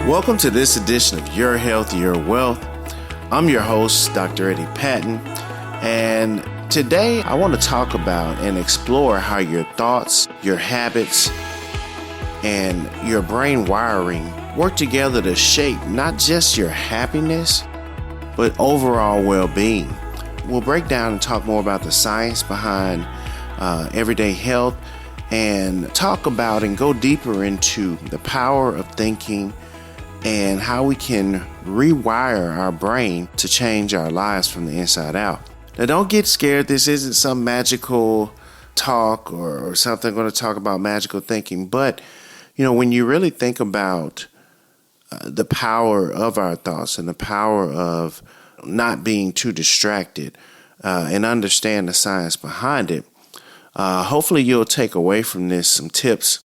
Welcome to this edition of Your Health, Your Wealth. I'm your host, Dr. Eddie Patton, and today I want to talk about and explore how your thoughts, your habits, and your brain wiring work together to shape not just your happiness, but overall well-being. We'll break down and talk more about the science behind everyday health and talk about and go deeper into the power of thinking and how we can rewire our brain to change our lives from the inside out. Now, don't get scared. This isn't some magical talk or something I'm going to talk about magical thinking. But, when you really think about the power of our thoughts and the power of not being too distracted and understand the science behind it, hopefully you'll take away from this some tips,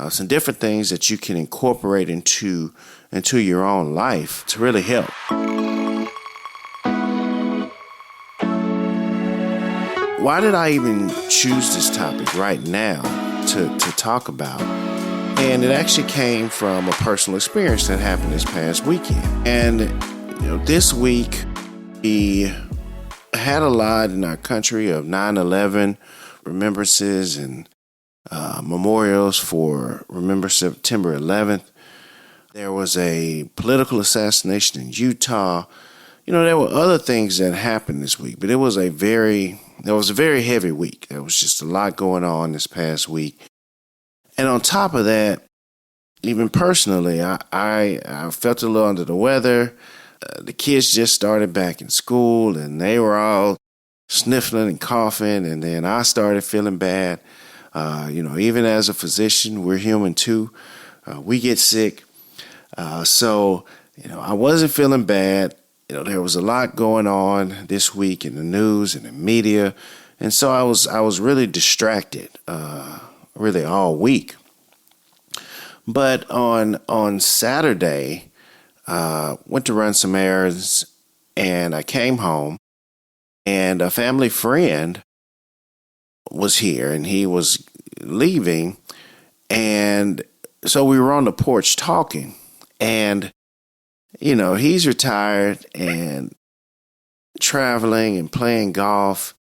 some different things that you can incorporate into your own life to really help. Why did I even choose this topic right now to talk about? And it actually came from a personal experience that happened this past weekend. And this week we had a lot in our country of 9/11 remembrances and memorials for Remember September 11th. There was a political assassination in Utah. There were other things that happened this week, but it was a very heavy week. There was just a lot going on this past week. And on top of that, even personally, I felt a little under the weather. The kids just started back in school and they were all sniffling and coughing. And then I started feeling bad. Even as a physician, we're human too. We get sick. So I wasn't feeling bad. There was a lot going on this week in the news and the media. And so I was really distracted, really all week. But on Saturday, went to run some errands and I came home and a family friend was here and he was leaving. And so we were on the porch talking. And, he's retired and traveling and playing golf.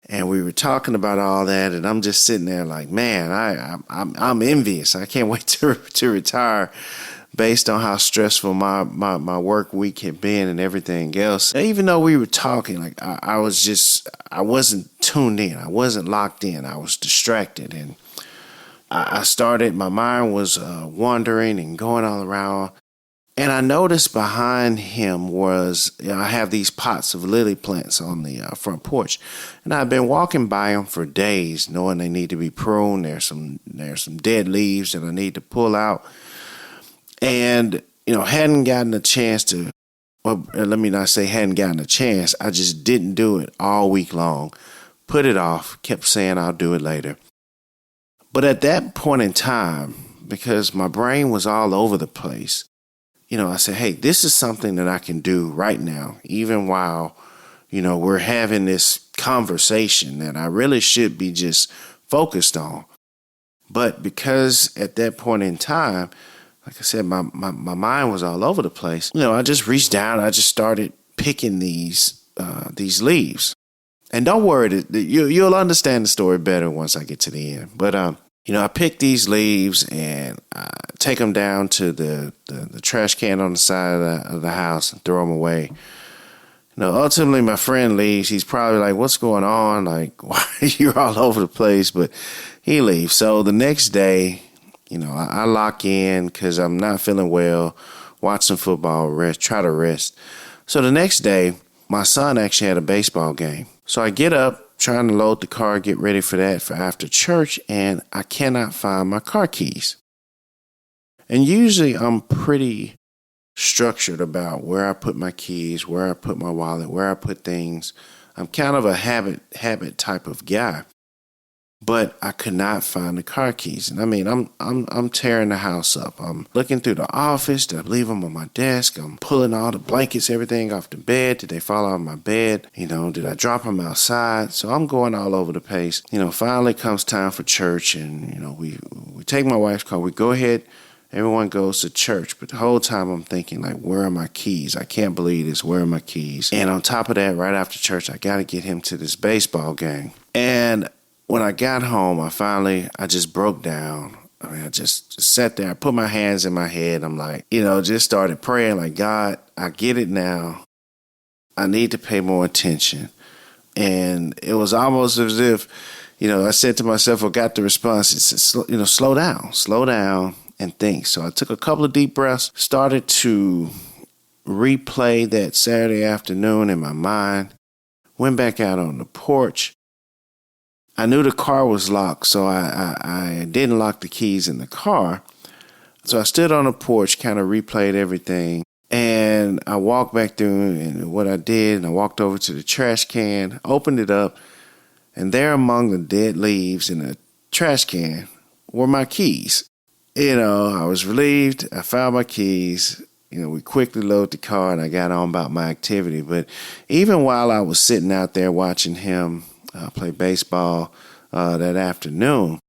And we were talking about all that. And I'm just sitting there like, man, I'm envious. I can't wait to retire based on how stressful my work week had been and everything else. Even though we were talking, like I wasn't tuned in. I wasn't locked in. I was distracted. And my mind was wandering and going all around. And I noticed behind him was, I have these pots of lily plants on the front porch. And I've been walking by them for days, knowing they need to be pruned. There's some dead leaves that I need to pull out. And, hadn't gotten a chance to, well, let me not say hadn't gotten a chance. I just didn't do it all week long. Put it off, kept saying I'll do it later. But at that point in time, because my brain was all over the place, I said, hey, this is something that I can do right now, even while, we're having this conversation that I really should be just focused on. But because at that point in time, like I said, my mind was all over the place, I just reached down, I just started picking these leaves. And don't worry, you'll understand the story better once I get to the end. But, I pick these leaves and take them down to the trash can on the side of the house and throw them away. Ultimately, my friend leaves. He's probably like, what's going on? Like, why you're all over the place? But he leaves. So the next day, I lock in because I'm not feeling well, watch some football, try to rest. So the next day, my son actually had a baseball game. So I get up, trying to load the car, get ready for that for after church, and I cannot find my car keys. And usually I'm pretty structured about where I put my keys, where I put my wallet, where I put things. I'm kind of a habit type of guy. But I could not find the car keys. And I mean, I'm tearing the house up. I'm looking through the office. Did I leave them on my desk? I'm pulling all the blankets, everything off the bed. Did they fall off my bed? Did I drop them outside? So I'm going all over the place. Finally comes time for church and, we take my wife's car. We go ahead Everyone goes to church, but the whole time I'm thinking, like, where are my keys? I can't believe this. Where are my keys? And on top of that, right after church, I got to get him to this baseball game. And when I got home, I just broke down. I mean, I just sat there. I put my hands in my head. I'm like, just started praying like, God, I get it now. I need to pay more attention. And it was almost as if, I said to myself, I got the response. It said, slow down and think. So I took a couple of deep breaths, started to replay that Saturday afternoon in my mind, went back out on the porch. I knew the car was locked, so I didn't lock the keys in the car. So I stood on the porch, kind of replayed everything. And I walked back through, and what I did, and I walked over to the trash can, opened it up, and there among the dead leaves in the trash can were my keys. I was relieved. I found my keys. We quickly loaded the car, and I got on about my activity. But even while I was sitting out there watching him play baseball that afternoon,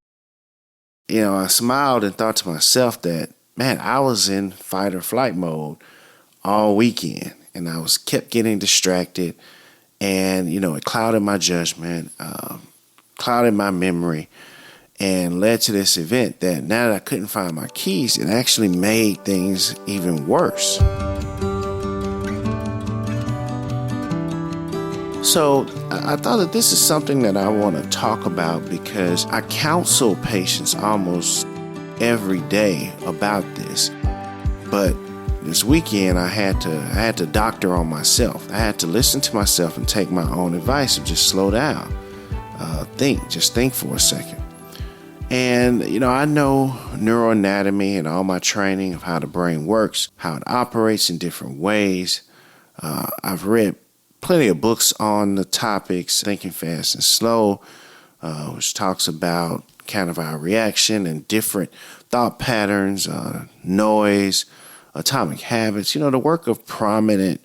I smiled and thought to myself that, man, I was in fight or flight mode all weekend, and I kept getting distracted, and it clouded my judgment, clouded my memory, and led to this event that now that I couldn't find my keys, it actually made things even worse. So I thought that this is something that I want to talk about because I counsel patients almost every day about this, but this weekend, I had to doctor on myself. I had to listen to myself and take my own advice and just slow down, think for a second. And, I know neuroanatomy and all my training of how the brain works, how it operates in different ways. I've read plenty of books on the topics, Thinking Fast and Slow, which talks about kind of our reaction and different thought patterns, noise, atomic habits, the work of prominent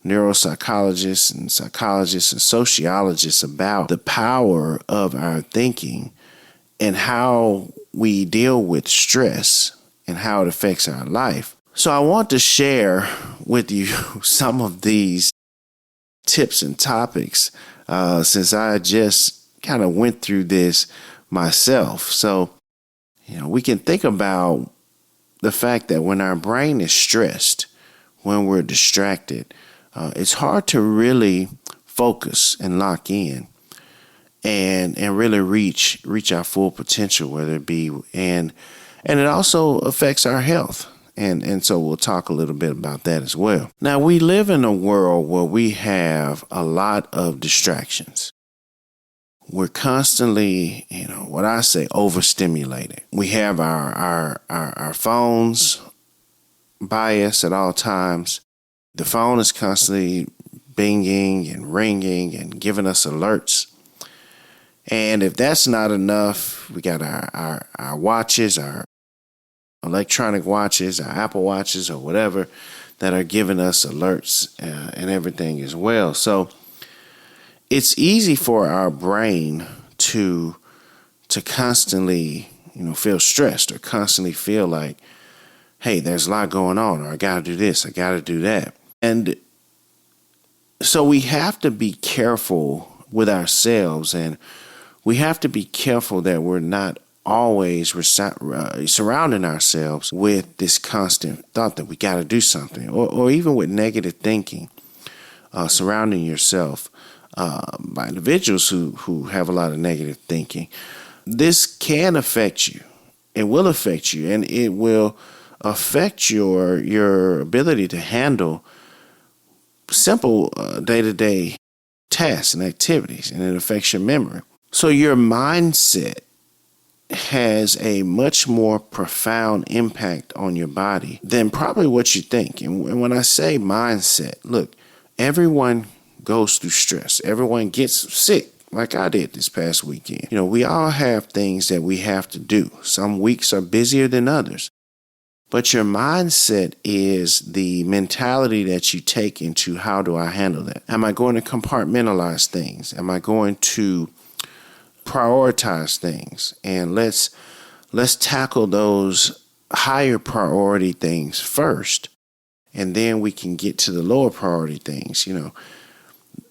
neuropsychologists and psychologists and sociologists about the power of our thinking and how we deal with stress and how it affects our life. So I want to share with you some of these tips and topics since I just kind of went through this myself. So, we can think about the fact that when our brain is stressed, when we're distracted, it's hard to really focus and lock in and really reach our full potential, whether it be, and it also affects our health. And so we'll talk a little bit about that as well. Now, we live in a world where we have a lot of distractions. We're constantly, what I say, overstimulated. We have our phones by us at all times. The phone is constantly binging and ringing and giving us alerts. And if that's not enough, we got our watches, our electronic watches, our Apple watches or whatever that are giving us alerts and everything as well. So it's easy for our brain to constantly, feel stressed or constantly feel like, hey, there's a lot going on, or I got to do this, I got to do that. And so we have to be careful with ourselves, and we have to be careful that we're not always surrounding ourselves with this constant thought that we got to do something, or even with negative thinking, surrounding yourself by individuals who have a lot of negative thinking. This can affect you. It will affect you, and it will affect your ability to handle simple day-to-day tasks and activities, and it affects your memory. So your mindset has a much more profound impact on your body than probably what you think. And when I say mindset, look, everyone goes through stress. Everyone gets sick, like I did this past weekend. We all have things that we have to do. Some weeks are busier than others. But your mindset is the mentality that you take into how do I handle that? Am I going to compartmentalize things? Am I going to prioritize things? And let's tackle those higher priority things first, and then we can get to the lower priority things.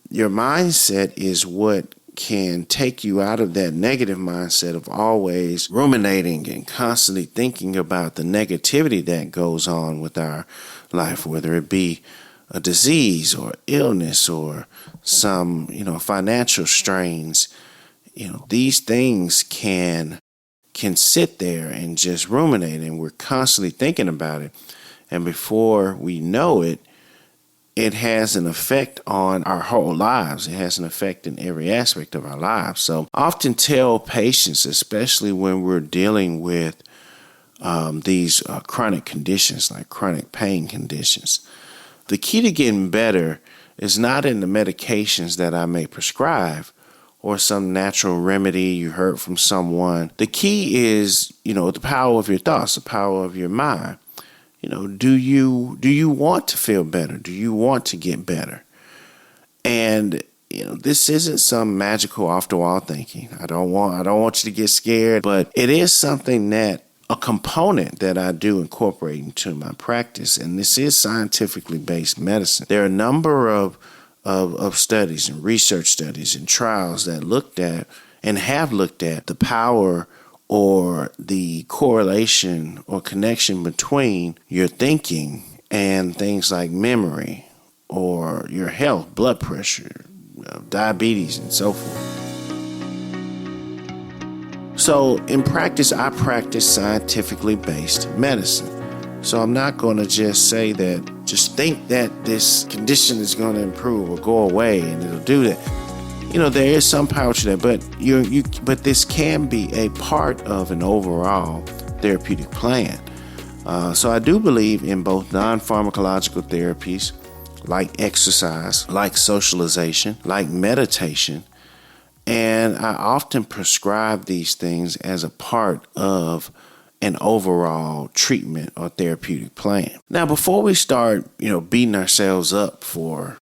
Your mindset is what can take you out of that negative mindset of always ruminating and constantly thinking about the negativity that goes on with our life, whether it be a disease or illness or some, financial strains. These things can sit there and just ruminate, and we're constantly thinking about it. And before we know it, it has an effect on our whole lives. It has an effect in every aspect of our lives. So I often tell patients, especially when we're dealing with these chronic conditions like chronic pain conditions, the key to getting better is not in the medications that I may prescribe or some natural remedy you heard from someone. The key is, the power of your thoughts, the power of your mind. Do you want to feel better? Do you want to get better? And this isn't some magical off the wall thinking. I don't want you to get scared, but it is something that a component that I do incorporate into my practice, and this is scientifically based medicine. There are a number of studies and research studies and trials that looked at and have looked at the power or the correlation or connection between your thinking and things like memory or your health, blood pressure, diabetes, and so forth. So in practice, I practice scientifically based medicine. So I'm not going to just say that, just think that this condition is going to improve or go away and it'll do that. There is some power to that, but this can be a part of an overall therapeutic plan. So I do believe in both non-pharmacological therapies, like exercise, like socialization, like meditation, and I often prescribe these things as a part of an overall treatment or therapeutic plan. Now, before we start, beating ourselves up for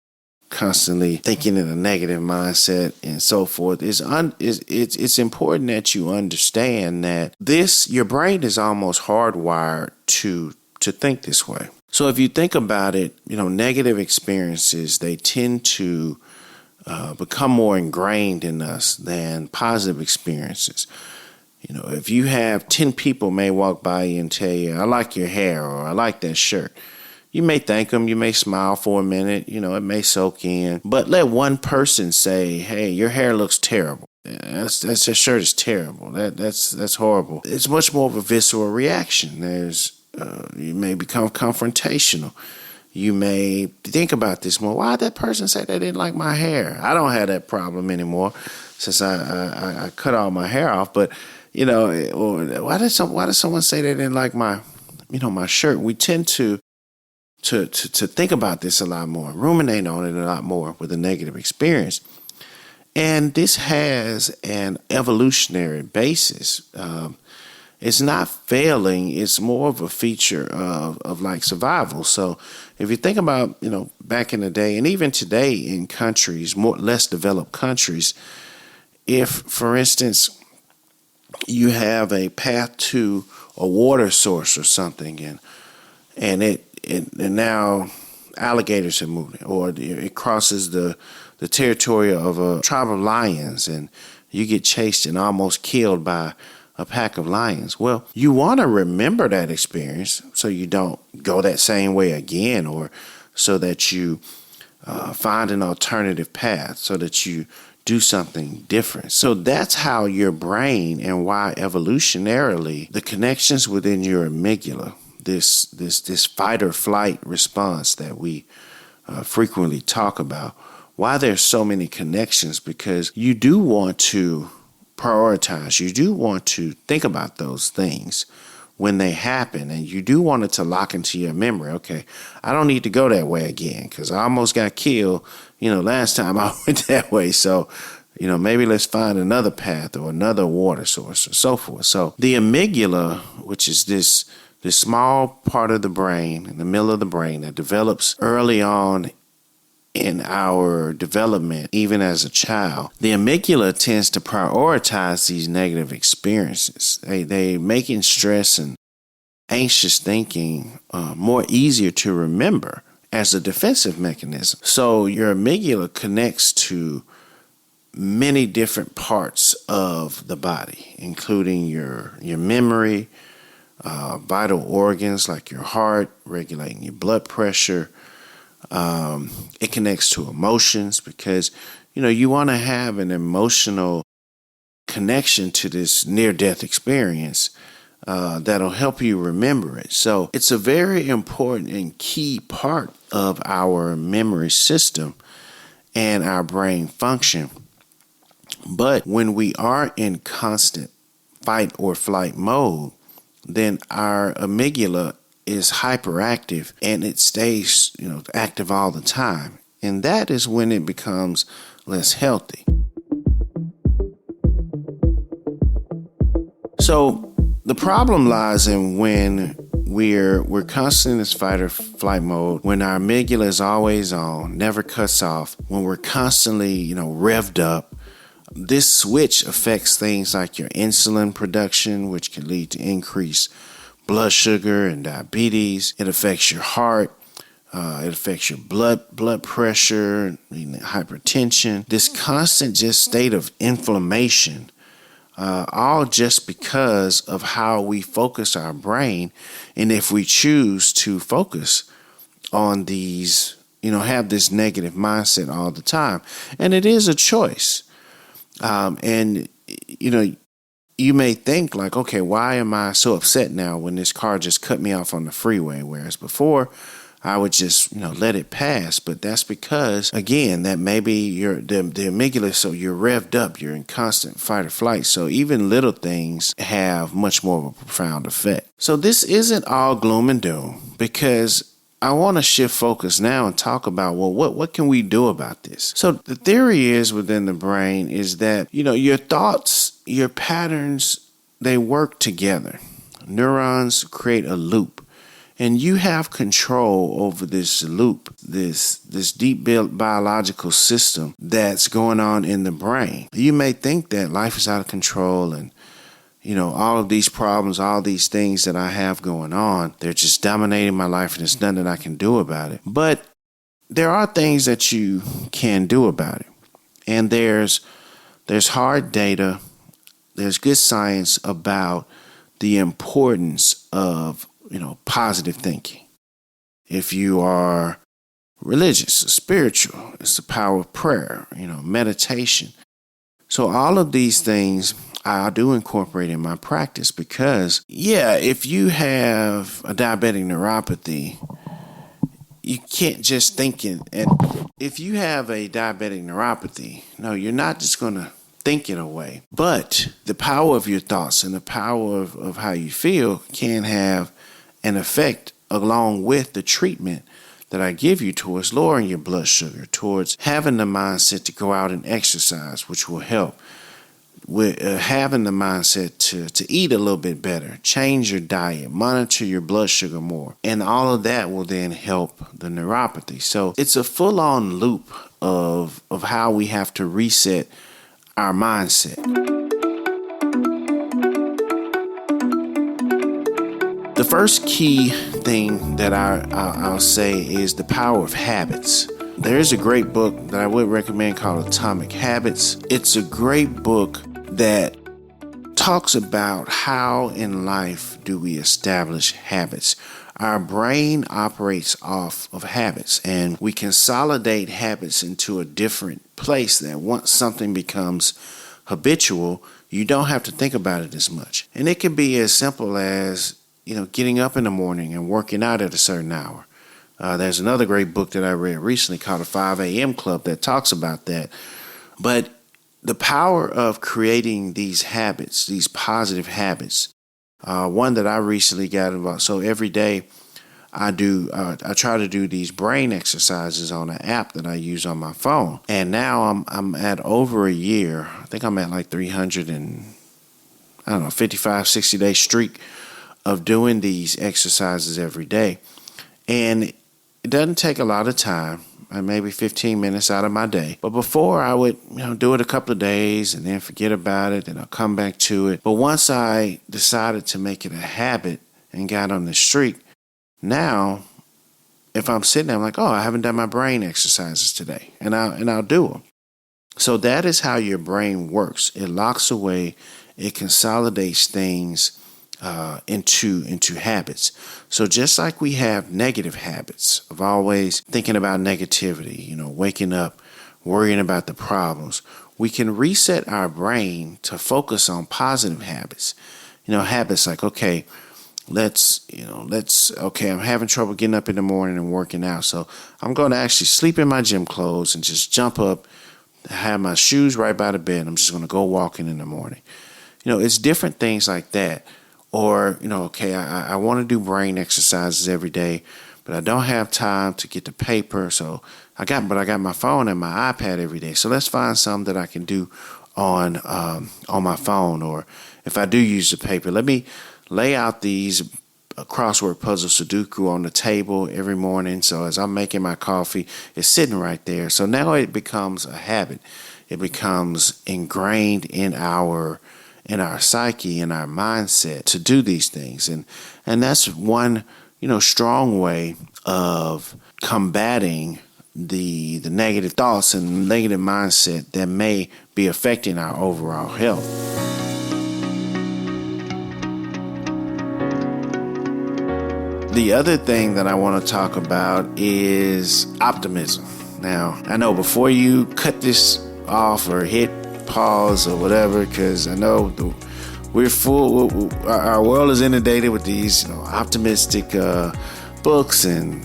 constantly thinking in a negative mindset and so forth, it's important that you understand that your brain is almost hardwired to think this way. So if you think about it, negative experiences, they tend to become more ingrained in us than positive experiences. If you have 10 people may walk by you and tell you, I like your hair or I like that shirt. You may thank them, you may smile for a minute, it may soak in, but let one person say, hey, your hair looks terrible. That shirt is terrible. That's horrible. It's much more of a visceral reaction. You may become confrontational. You may think about this more. Why did that person say they didn't like my hair? I don't have that problem anymore since I cut all my hair off. But or why did someone say they didn't like my shirt? We tend to think about this a lot more, ruminate on it a lot more with a negative experience. And this has an evolutionary basis. It's not failing. It's more of a feature of like survival. So if you think about, back in the day and even today in countries, less developed countries, if, for instance, you have a path to a water source or something and now alligators have moved, or it crosses the territory of a tribe of lions and you get chased and almost killed by a pack of lions. Well, you want to remember that experience so you don't go that same way again, or so that you find an alternative path, so that you do something different. So that's how your brain, and why evolutionarily the connections within your amygdala, this fight or flight response that we frequently talk about, why there's so many connections, because you do want to prioritize. You do want to think about those things when they happen, and you do want it to lock into your memory. Okay, I don't need to go that way again because I almost got killed, last time I went that way. So, maybe let's find another path or another water source or so forth. So the amygdala, which is this small part of the brain, in the middle of the brain, that develops early on in our development, even as a child, the amygdala tends to prioritize these negative experiences. They making stress and anxious thinking more easier to remember as a defensive mechanism. So your amygdala connects to many different parts of the body, including your memory, vital organs like your heart, regulating your blood pressure. It connects to emotions because, you want to have an emotional connection to this near-death experience that'll help you remember it. So it's a very important and key part of our memory system and our brain function. But when we are in constant fight or flight mode, then our amygdala is hyperactive and it stays, active all the time. And that is when it becomes less healthy. So the problem lies in when we're constantly in this fight or flight mode, when our amygdala is always on, never cuts off, when we're constantly, revved up. This switch affects things like your insulin production, which can lead to increased blood sugar and diabetes. It affects your heart. It affects your blood pressure, hypertension. This constant just state of inflammation, all just because of how we focus our brain. And if we choose to focus on these, have this negative mindset all the time. And it is a choice. And you may think like, okay, why am I so upset now when this car just cut me off on the freeway? Whereas before I would just, let it pass. But that's because, again, that maybe the amygdala, so you're revved up, you're in constant fight or flight. So even little things have much more of a profound effect. So this isn't all gloom and doom, because I want to shift focus now and talk about, well, what can we do about this? So the theory is within the brain is that, your thoughts, your patterns, they work together. Neurons create a loop, and you have control over this loop, this deep biological system that's going on in the brain. You may think that life is out of control and all of these problems, all these things that I have going on, they're just dominating my life and there's nothing I can do about it. But there are things that you can do about it. And there's hard data, there's good science about the importance of, positive thinking. If you are religious, spiritual, it's the power of prayer, meditation. So all of these things I do incorporate in my practice because, if you have a diabetic neuropathy, you can't just think it. And if you have a diabetic neuropathy, no, you're not just going to think it away. But the power of your thoughts and the power of how you feel can have an effect along with the treatment that I give you towards lowering your blood sugar, towards having the mindset to go out and exercise, which will help. With having the mindset to eat a little bit better, change your diet, monitor your blood sugar more. And all of that will then help the neuropathy. So it's a full-on loop of how we have to reset our mindset. The first key thing that I'll say is the power of habits. There is a great book that I would recommend called Atomic Habits. It's a great book that talks about how in life do we establish habits. Our brain operates off of habits, and we consolidate habits into a different place that once something becomes habitual, you don't have to think about it as much. And it can be as simple as, getting up in the morning and working out at a certain hour. There's another great book that I read recently called The 5 a.m. Club that talks about that. But the power of creating these habits, these positive habits, one that I recently got involved. So every day I try to do these brain exercises on an app that I use on my phone. And now I'm at over a year. I think I'm at like 55, 60 day streak of doing these exercises every day. And it doesn't take a lot of time, maybe 15 minutes out of my day. But before I would, do it a couple of days and then forget about it and I'll come back to it. But once I decided to make it a habit, and got on the streak. Now, if I'm sitting there, I'm like, oh, I haven't done my brain exercises today, and I'll do them. So that is how your brain works. It locks away, it consolidates things into habits. So just like we have negative habits of always thinking about negativity, waking up, worrying about the problems, we can reset our brain to focus on positive habits. Habits like, okay, I'm having trouble getting up in the morning and working out. So I'm going to actually sleep in my gym clothes and just jump up, have my shoes right by the bed. I'm just going to go walking in the morning. It's different things like that. Or, okay, I want to do brain exercises every day, but I don't have time to get the paper. So I got my phone and my iPad every day. So let's find something that I can do on my phone. Or if I do use the paper, let me lay out these crossword puzzle Sudoku on the table every morning. So as I'm making my coffee, it's sitting right there. So now it becomes a habit. It becomes ingrained in our psyche, in our mindset to do these things. And that's one, strong way of combating the negative thoughts and negative mindset that may be affecting our overall health. The other thing that I want to talk about is optimism. Now, I know before you cut this off or hit pause or whatever, because I know we're full. Our world is inundated with these optimistic books and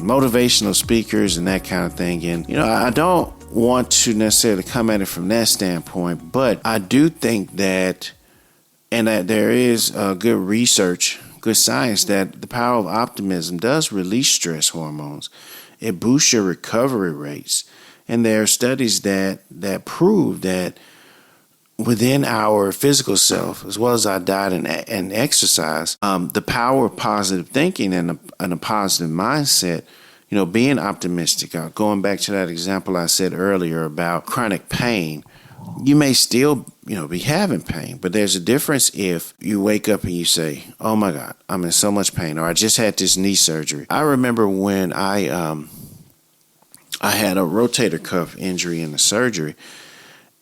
motivational speakers and that kind of thing. And I don't want to necessarily come at it from that standpoint, but I do think that there is good research, good science that the power of optimism does release stress hormones. It boosts your recovery rates. And there are studies that prove that within our physical self, as well as our diet and exercise, the power of positive thinking and a positive mindset, being optimistic. Going back to that example I said earlier about chronic pain, you may still, be having pain, but there's a difference if you wake up and you say, oh my God, I'm in so much pain, or I just had this knee surgery. I remember when I had a rotator cuff injury in the surgery.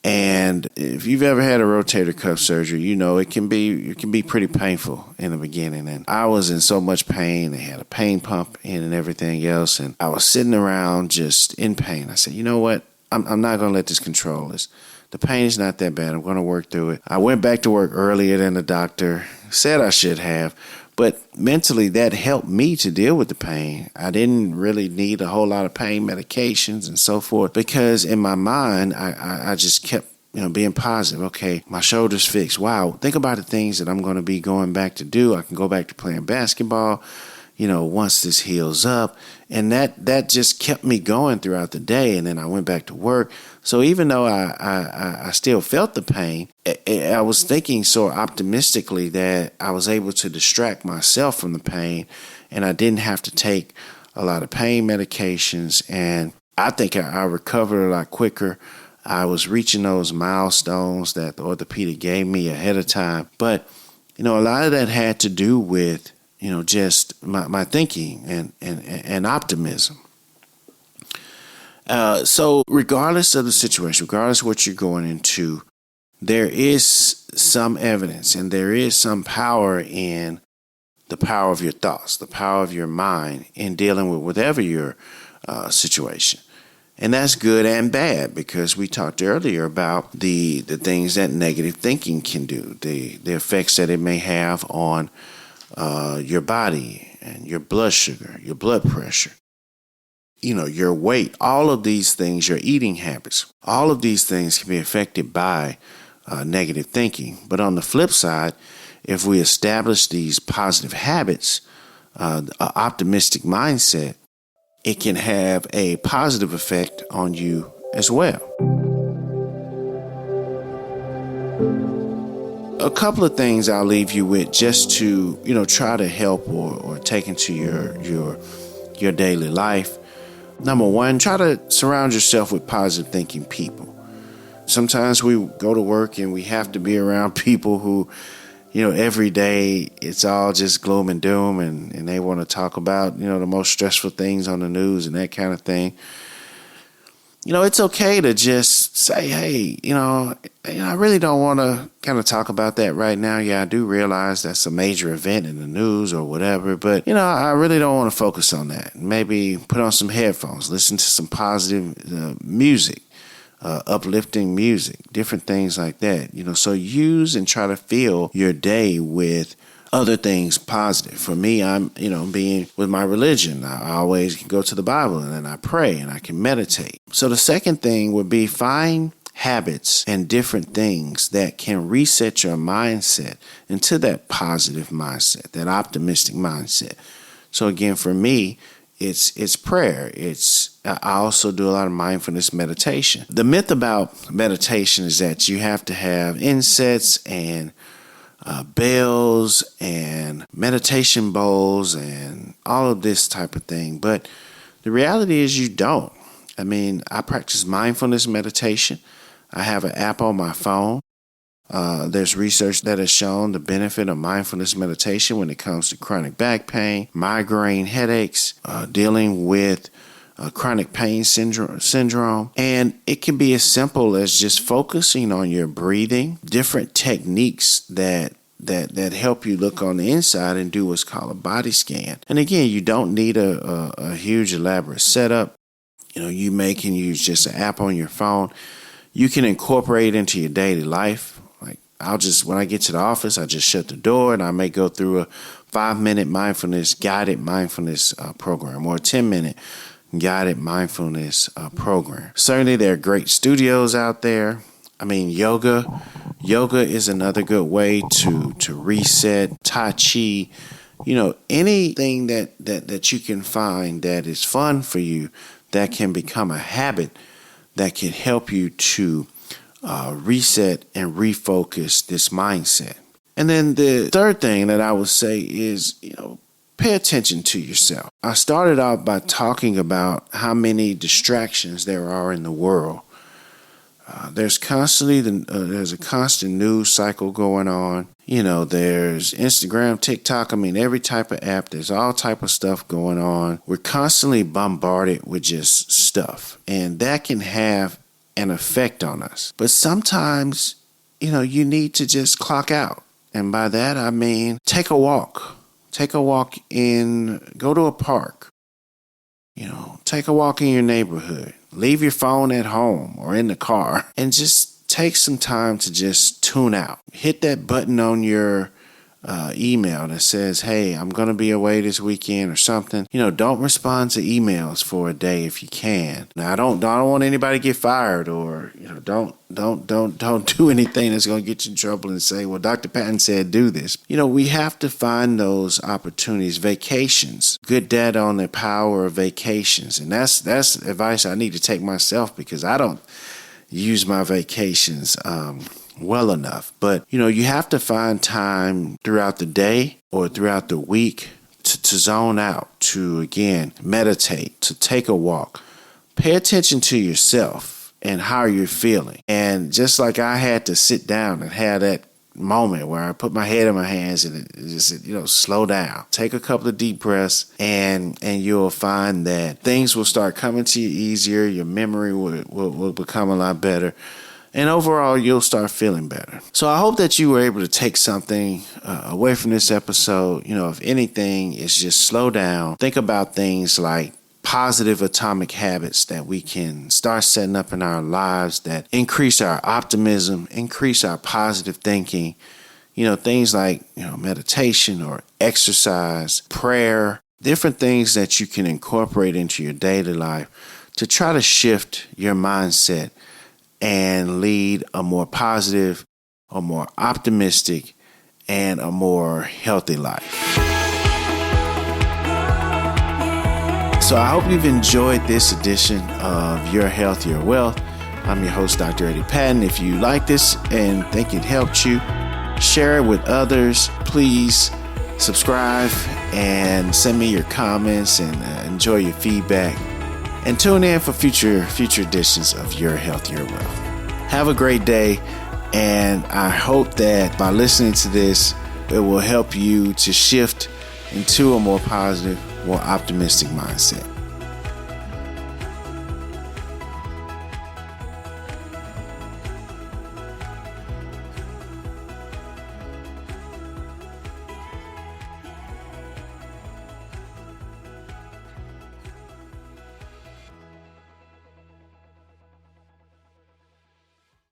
And if you've ever had a rotator cuff surgery, it can be pretty painful in the beginning. And I was in so much pain. They had a pain pump in and everything else. And I was sitting around just in pain. I said, you know what? I'm not going to let this control us. The pain is not that bad. I'm going to work through it. I went back to work earlier than the doctor said I should have. But mentally, that helped me to deal with the pain. I didn't really need a whole lot of pain medications and so forth, because in my mind, I just kept being positive. Okay, my shoulder's fixed. Wow, think about the things that I'm going to be going back to do. I can go back to playing basketball, once this heals up. And that just kept me going throughout the day. And then I went back to work. So even though I still felt the pain, I was thinking so optimistically that I was able to distract myself from the pain, and I didn't have to take a lot of pain medications. And I think I recovered a lot quicker. I was reaching those milestones that the orthopedic gave me ahead of time. But, a lot of that had to do with, just my thinking and optimism. So regardless of the situation, regardless of what you're going into, there is some evidence and there is some power in the power of your thoughts, the power of your mind in dealing with whatever your situation. And that's good and bad, because we talked earlier about the things that negative thinking can do, the effects that it may have on your body and your blood sugar, your blood pressure, your weight, all of these things, your eating habits, all of these things can be affected by negative thinking. But on the flip side, if we establish these positive habits, an optimistic mindset, it can have a positive effect on you as well. A couple of things I'll leave you with just to, try to help or take into your daily life. Number one, try to surround yourself with positive thinking people. Sometimes we go to work and we have to be around people who every day it's all just gloom and doom, and they want to talk about, the most stressful things on the news and that kind of thing. It's okay to just say, hey, I really don't want to kind of talk about that right now. Yeah, I do realize that's a major event in the news or whatever, but, I really don't want to focus on that. Maybe put on some headphones, listen to some positive music, uplifting music, different things like that. So use and try to fill your day with other things positive. For me, I'm, being with my religion, I always go to the Bible and then I pray and I can meditate. So the second thing would be find habits and different things that can reset your mindset into that positive mindset, that optimistic mindset. So again, for me, it's prayer. I also do a lot of mindfulness meditation. The myth about meditation is that you have to have insets and bells and meditation bowls and all of this type of thing. But the reality is you don't. I practice mindfulness meditation. I have an app on my phone. There's research that has shown the benefit of mindfulness meditation when it comes to chronic back pain, migraine headaches, dealing with chronic pain syndrome. And it can be as simple as just focusing on your breathing, different techniques that help you look on the inside and do what's called a body scan. And again, you don't need a huge elaborate setup. You can use just an app on your phone. You can incorporate it into your daily life. Like when I get to the office, I just shut the door and I may go through a 5-minute guided mindfulness program, or a 10-minute guided mindfulness program. Certainly there are great studios out there. Yoga is another good way to reset. Tai Chi, anything that you can find that is fun for you, that can become a habit that can help you to reset and refocus this mindset. And then the third thing that I would say is, pay attention to yourself. I started out by talking about how many distractions there are in the world. There's a constant news cycle going on. There's Instagram, TikTok. Every type of app. There's all type of stuff going on. We're constantly bombarded with just stuff, and that can have an effect on us. But sometimes, you need to just clock out, and by that I mean take a walk. Take a walk go to a park. Take a walk in your neighborhood. Leave your phone at home or in the car and just take some time to just tune out. Hit that button on your email that says, hey, I'm going to be away this weekend or something. Don't respond to emails for a day if you can. Now, I don't want anybody to get fired, or, don't do anything that's going to get you in trouble and say, well, Dr. Patton said do this. We have to find those opportunities. Vacations. Good data on the power of vacations. And that's advice I need to take myself, because I don't use my vacations well enough. But, you have to find time throughout the day or throughout the week to zone out, to, again, meditate, to take a walk. Pay attention to yourself and how you're feeling. And just like I had to sit down and have that moment where I put my head in my hands and it just, slow down. Take a couple of deep breaths, and you'll find that things will start coming to you easier. Your memory will become a lot better. And overall, you'll start feeling better. So I hope that you were able to take something away from this episode. If anything, it's just slow down. Think about things like positive atomic habits that we can start setting up in our lives that increase our optimism, increase our positive thinking. Things like, meditation or exercise, prayer, different things that you can incorporate into your daily life to try to shift your mindset and lead a more positive, a more optimistic, and a more healthy life. So I hope you've enjoyed this edition of Your Health, Your Wealth. I'm your host, Dr. Eddie Patton. If you like this and think it helped you, share it with others. Please subscribe and send me your comments and enjoy your feedback. And tune in for future editions of Your Health, Your Wealth. Have a great day, and I hope that by listening to this, it will help you to shift into a more positive, more optimistic mindset.